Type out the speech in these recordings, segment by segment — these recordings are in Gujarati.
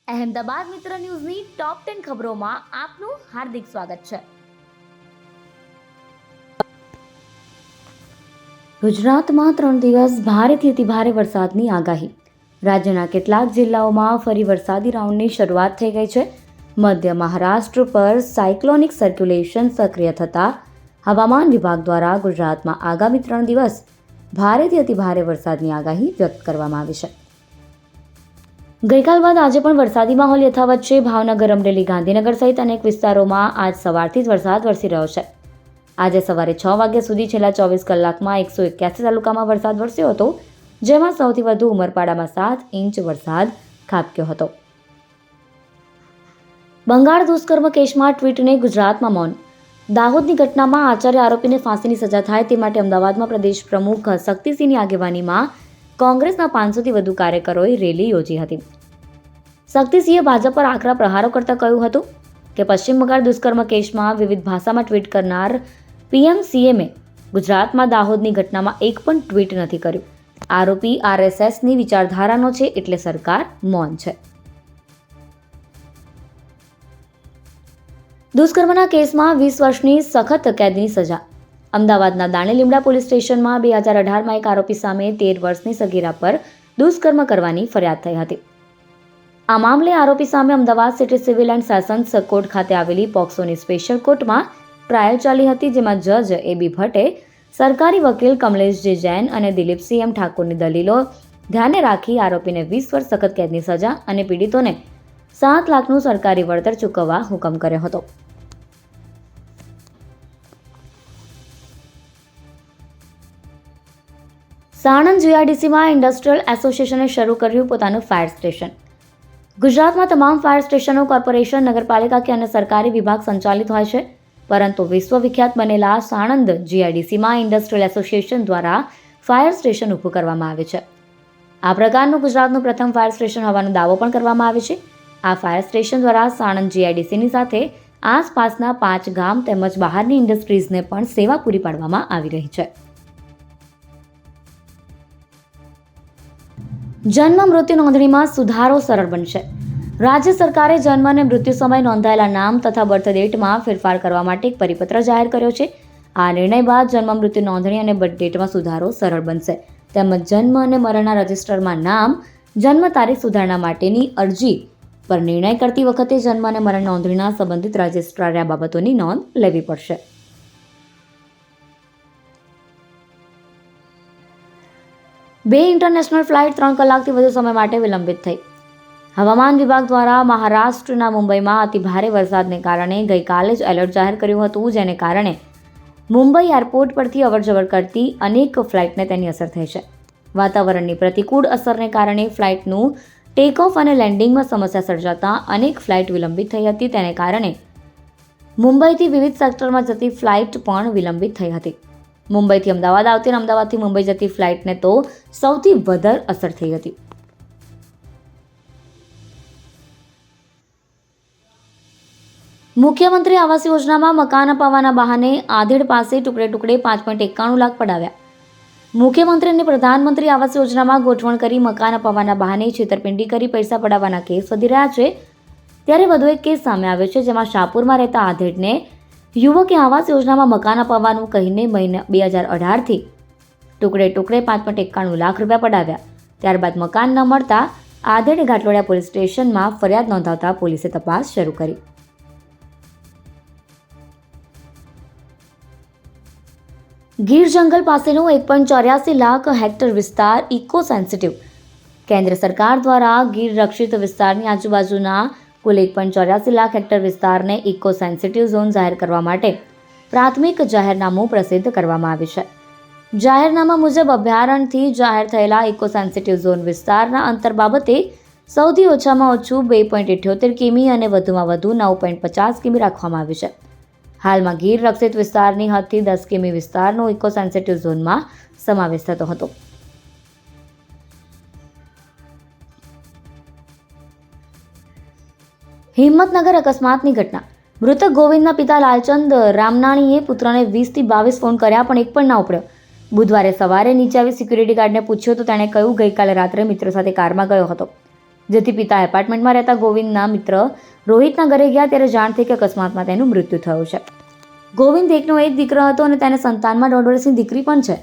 અહેમદાબાદ મિત્ર ન્યૂઝની ટોપ 10 ખબરોમાં આપનું હાર્દિક સ્વાગત છે. ગુજરાતમાં 3 દિવસ ભારેથી અતિભારે વરસાદની આગાહી. રાજ્યના કેટલાક જિલ્લાઓમાં ફરી વરસાદી રાઉન્ડની શરૂઆત થઈ ગઈ છે. મધ્ય મહારાષ્ટ્ર પર સાયક્લોનિક સર્ક્યુલેશન સક્રિય થતાં હવામાન વિભાગ દ્વારા ગુજરાતમાં આગામી 3 દિવસ ભારેથી અતિભારે વરસાદની આગાહી વ્યક્ત કરવામાં આવી છે. ગઈકાલ બાદ આજે પણ વરસાદી માહોલ યથાવત છે. ભાવનગર, અમરેલી, ગાંધીનગર સહિત અનેક વિસ્તારોમાં આજ સવારથી જ વરસાદ વરસી રહ્યો છે. આજે સવારે 6 વાગ્યા સુધી છેલ્લા 24 કલાકમાં 181 તાલુકામાં વરસાદ વરસ્યો હતો, જેમાં સૌથી વધુ ઉમરપાડામાં 7 ઇંચ વરસાદ ખાબક્યો હતો. બંગાળ દુષ્કર્મ કેસમાં ટ્વીટને ગુજરાતમાં મૌન. દાહોદની ઘટનામાં આચાર્ય આરોપીને ફાંસીની સજા થાય તે માટે અમદાવાદમાં પ્રદેશ પ્રમુખ શક્તિસિંહની આગેવાનીમાં કોંગ્રેસના 500થી વધુ કાર્યકરોએ રેલી યોજી હતી. શક્તિસિંહે ભાજપ પર આકરા પ્રહારો કરતા કહ્યું હતું કે પશ્ચિમ બંગાળ દુષ્કર્મ કેસમાં વિવિધ ભાષામાં ટ્વીટ કરનાર પીએમ-સીએમે ગુજરાતમાં દાહોદની ઘટનામાં એક પણ ટ્વીટ નથી કર્યું. આરોપી આરએસએસની વિચારધારાનો છે એટલે સરકાર મૌન છે. દુષ્કર્મના કેસમાં 20 વર્ષની સખત કેદની સજા. અમદાવાદના દાણીલીમડા પોલીસ સ્ટેશનમાં 2018માં એક આરોપી સામે 13 વર્ષની સગીરા પર દુષ્કર્મ કરવાની ફરિયાદ થઈ હતી. આ મામલે આરોપી સામે Ahmedabad city civil and sessions court ખાતે આવેલી પોક્સોની સ્પેશિયલ કોર્ટમાં ટ્રાયલ ચાલી હતી, જેમાં જજ એ.બી. ભટ્ટે સરકારી વકીલ કમલેશ જે. જૈન અને દિલીપસિંહ એમ. ઠાકોરની દલીલો ધ્યાને રાખી આરોપીને 20 વર્ષ સખત કેદની સજા અને પીડિતોને 7 લાખનું સરકારી વળતર ચૂકવવા હુકમ કર્યો હતો. સાણંદ જીઆઈડીસીમાં ઇન્ડસ્ટ્રીયલ એસોસિએશને શરૂ કર્યું પોતાનું ફાયર સ્ટેશન. ગુજરાતમાં તમામ ફાયર સ્ટેશનો કોર્પોરેશન, નગરપાલિકા કે અન્ય સરકારી વિભાગ સંચાલિત હોય છે, પરંતુ વિશ્વવિખ્યાત બનેલા સાણંદ જીઆઈડીસીમાં ઇન્ડસ્ટ્રીયલ એસોસિએશન દ્વારા ફાયર સ્ટેશન ઊભું કરવામાં આવે છે. આ પ્રકારનું ગુજરાતનું પ્રથમ ફાયર સ્ટેશન હોવાનો દાવો પણ કરવામાં આવે છે. આ ફાયર સ્ટેશન દ્વારા સાણંદ જીઆઈડીસીની સાથે આસપાસના 5 ગામ તેમજ બહારની ઇન્ડસ્ટ્રીઝને પણ સેવા પૂરી પાડવામાં આવી રહી છે. જન્મ મૃત્યુ નોંધણીમાં સુધારો સરળ બનશે. રાજ્ય સરકારે જન્મ અને મૃત્યુ સમયે નોંધાયેલા નામ તથા બર્થ ડેટમાં ફેરફાર કરવા માટે એક પરિપત્ર જાહેર કર્યો છે. આ નિર્ણય બાદ જન્મ મૃત્યુ નોંધણી અને બર્થ ડેટમાં સુધારો સરળ બનશે. તેમજ જન્મ અને મરણના રજિસ્ટરમાં નામ, જન્મ તારીખ સુધારણા માટેની અરજી પર નિર્ણય કરતી વખતે જન્મ અને મરણ નોંધણીના સંબંધિત રજિસ્ટ્રારે આ બાબતોની નોંધ લેવી પડશે. બે ઇન્ટરનેશનલ ફ્લાઇટ 3 કલાકથી વધુ સમય માટે વિલંબિત થઈ. હવામાન વિભાગ દ્વારા મહારાષ્ટ્રના મુંબઈમાં અતિભારે વરસાદને કારણે ગઈકાલે જ એલર્ટ જાહેર કર્યું હતું, જેને કારણે મુંબઈ એરપોર્ટ પરથી અવરજવર કરતી અનેક ફ્લાઇટને તેની અસર થઈ છે. વાતાવરણની પ્રતિકૂળ અસરને કારણે ફ્લાઇટનું ટેક ઓફ અને લેન્ડિંગમાં સમસ્યા સર્જાતા અનેક ફ્લાઇટ વિલંબિત થઈ હતી. તેને કારણે મુંબઈથી વિવિધ સેક્ટરમાં જતી ફ્લાઇટ પણ વિલંબિત થઈ હતી. મુંબઈથી અમદાવાદ આવતી અને અમદાવાદથી મુંબઈ જતી ફ્લાઇટને તો સૌથી વધારે અસર થઈ હતી. મુખ્યમંત્રી આવાસ યોજનામાં મકાન અપાવવાના બહાને આધેડ પાસે ટુકડે ટુકડે 5.91 લાખ પડાવ્યા. મુખ્યમંત્રી અને પ્રધાનમંત્રી આવાસ યોજનામાં ગોઠવણ કરી મકાન અપાવવાના બહાને છેતરપિંડી કરી પૈસા પડાવવાના કેસ વધી રહ્યા છે. ત્યારે વધુ એક કેસ સામે આવ્યો છે, જેમાં શાહપુરમાં રહેતા આધેડને યુવકે આવાસ યોજનામાં મકાન અપાવવાનું કહીને મહિના 2018થી ટુકડે ટુકડે 5.91 લાખ રૂપિયા પડાવ્યા. ત્યારબાદ મકાન ન મળતા આધેડે ઘાટલોડિયા પોલીસ સ્ટેશનમાં ફરિયાદ નોંધાવતા પોલીસે તપાસ શરૂ કરી. ગીર જંગલ પાસેનો 1.84 લાખ હેક્ટર વિસ્તાર ઇકો સેન્સિટિવ. કેન્દ્ર સરકાર દ્વારા ગીર રક્ષિત વિસ્તારની આજુબાજુના કુલ 1.84 લાખ હેક્ટર વિસ્તારને ઇકો સેન્સિટિવ ઝોન જાહેર કરવા માટે પ્રાથમિક જાહેરનામું પ્રસિદ્ધ કરવામાં આવ્યું છે. જાહેરનામા મુજબ અભયારણ્યથી જાહેર થયેલા ઇકો સેન્સિટિવ ઝોન વિસ્તારના અંતર બાબતે સૌથી ઓછામાં ઓછું 2.78 કિમી અને વધુમાં વધુ 9.50 કિમી રાખવામાં આવ્યું છે. હાલમાં ગીર રક્ષિત વિસ્તારની હદથી 10 કિમી વિસ્તારનો ઇકો સેન્સિટિવ ઝોનમાં સમાવેશ થતો હતો. હિંમતનગર અકસ્માતની ઘટના. મૃતક ગોવિંદના પિતા લાલચંદ રામનાણીએ પુત્રને 20 થી 22 ફોન કર્યા પણ એક પણ ના ઉપડ્યો. બુધવારે સવારે નીચે આવી સિક્યુરિટી ગાર્ડને પૂછ્યું તો તેણે કહ્યું ગઈકાલે રાત્રે મિત્રો સાથે કારમાં ગયો હતો. જેથી પિતા એપાર્ટમેન્ટમાં રહેતા ગોવિંદના મિત્ર રોહિતના ઘરે ગયા ત્યારે જાણ થઈ કે અકસ્માતમાં તેનું મૃત્યુ થયું છે. ગોવિંદ એકનો એક દીકરો હતો અને તેને સંતાનમાં 1.5 વર્ષની દીકરી પણ છે.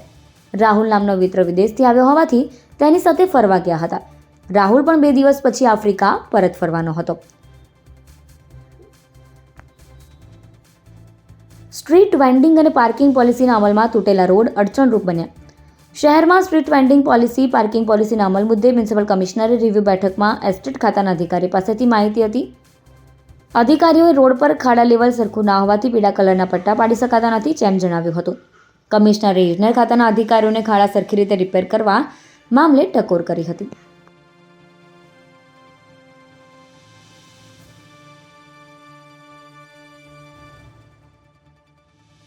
રાહુલ નામનો મિત્ર વિદેશથી આવ્યો હોવાથી તેની સાથે ફરવા ગયા હતા. રાહુલ પણ 2 દિવસ પછી આફ્રિકા પરત ફરવાનો હતો. સ્ટ્રીટ વેન્ડિંગ અને પાર્કિંગ પોલિસીના અમલમાં તૂટેલા રોડ અડચણરૂપ બન્યા. શહેરમાં સ્ટ્રીટ વેન્ડિંગ પોલિસી પાર્કિંગ પોલિસીના અમલ મુદ્દે મ્યુનિસિપલ કમિશનરે રિવ્યુ બેઠકમાં એસ્ટેટ ખાતાના અધિકારી પાસેથી માહિતી હતી. અધિકારીઓએ રોડ પર ખાડા લેવલ સરખું ના હોવાથી પીળા કલરના પટ્ટા પાડી શકાતા નથી તેમ જણાવ્યું હતું. કમિશનરે રિજનલ ખાતાના અધિકારીઓને ખાડા સરખી રીતે રિપેર કરવા મામલે ટકોર કરી હતી.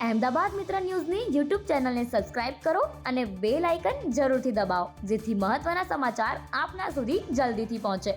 અહેમદાબાદ મિત્ર ન્યૂઝની યુટ્યુબ ચેનલને સબસ્ક્રાઇબ કરો અને બેલ આઇકન જરૂરથી દબાવો જેથી મહત્ત્વના સમાચાર આપના સુધી જલ્દીથી પહોંચે.